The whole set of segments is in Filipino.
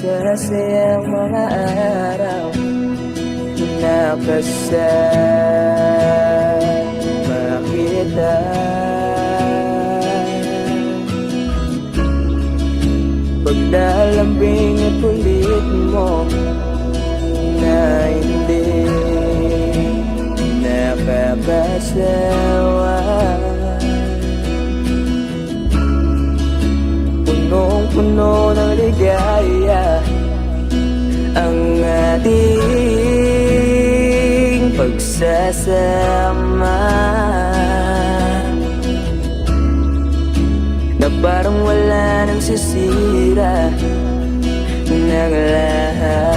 masasayang mga araw nakasama kita. Paglalambing at kulit mo na hindi nakakasawa, punong-puno ng ligaya ang ating pagsasama, na parang wala nang sisira ng lahat.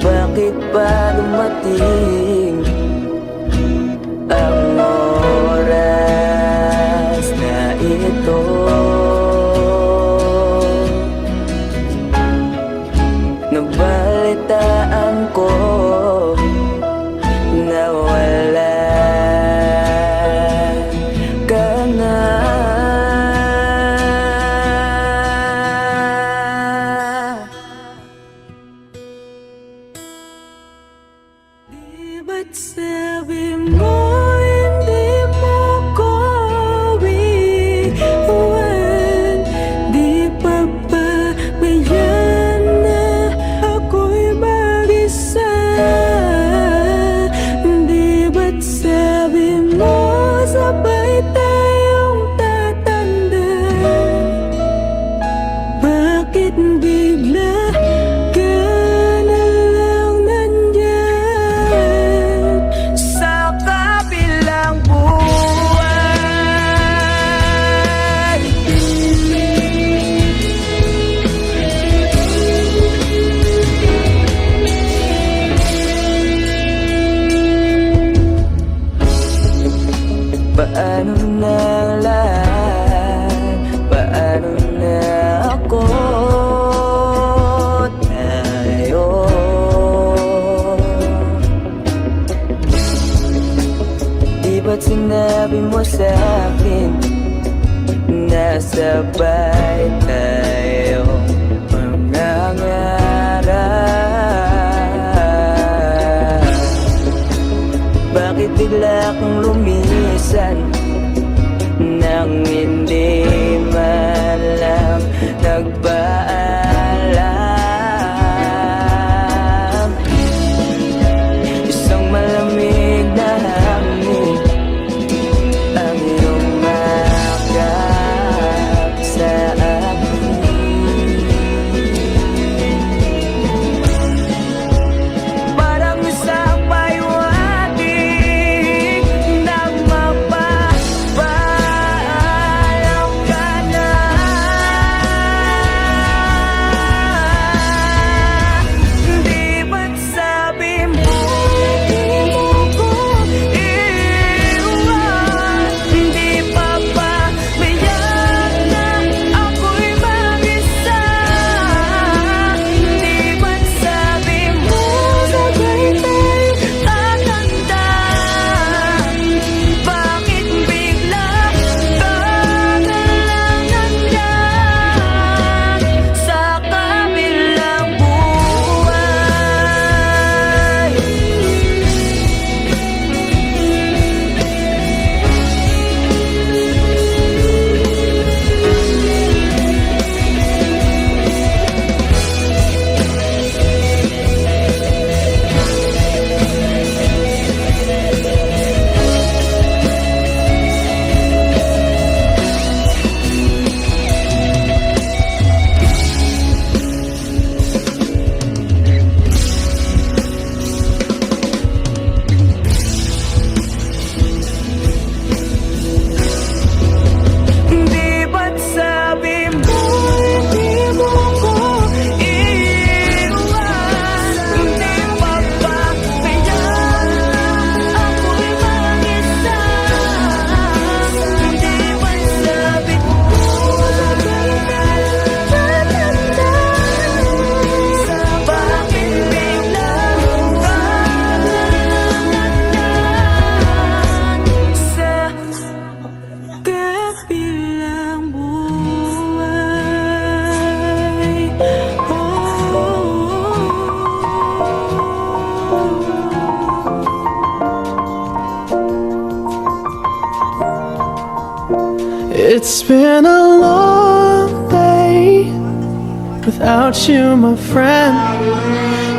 Bakit ba dumating ang oras na ito? Nabalitaan ko na wala ka na. Di ba't sabi mo hindi mo ko iwan? Di pa ba bayan na ako'y mag-isa? Di ba't sabi mo sabay tayong tatanda? Bakit bigla ka na lang nandyan sa kabilang buwan? Paano na ang lahat? Paano na ako? Tayo di ba't sinabi mo sa'kin na sabay tayo mangangarap? Bakit bigla kang lumisan nang hindi man lang nagpaalam? Isang malamig na hangin ang iyong makap sa akin. Parang isang paywating na mapapaalam ka na. It's been a long day without you, my friend,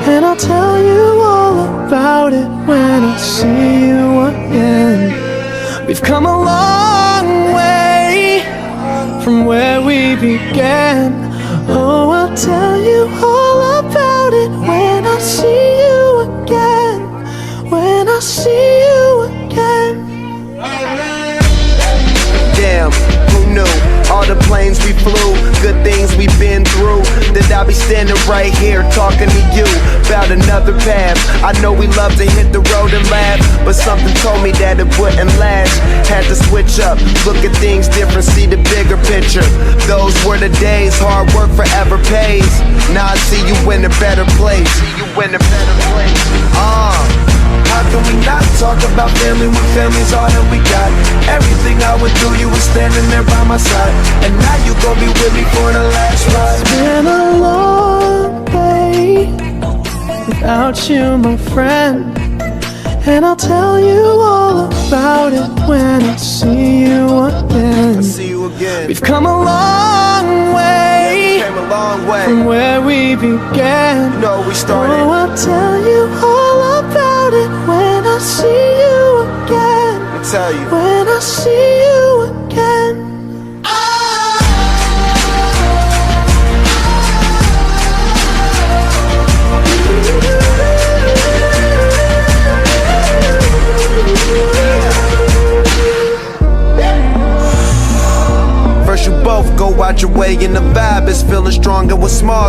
and I'll tell you all about it when I see you again. We've come a long way from where we began. Oh, I'll tell you all about it when I see you again. When I see you again. Damn, who knew? All the planes we flew, good things we've been through. That I'll be standing right here talking to you about another path. I know we love to hit the road and laugh, but something told me that it wouldn't last. Had to switch up, look at things different, see the bigger picture. Those were the days, hard work forever pays. Now I see you in a better place. How can we not talk about family when family's all that we got? Everything I went through, you were standing there by my side, and now you gon' be with me for the last ride. It's been a long day without you, my friend, and I'll tell you all about it when I see you again. See you again. We've come a long way, Came a long way. from where we began. You know we started. Oh, I'll tell you all about it when I see you again. I tell you. When I see you again. First you both go out your way and the vibe is feeling strong and what's small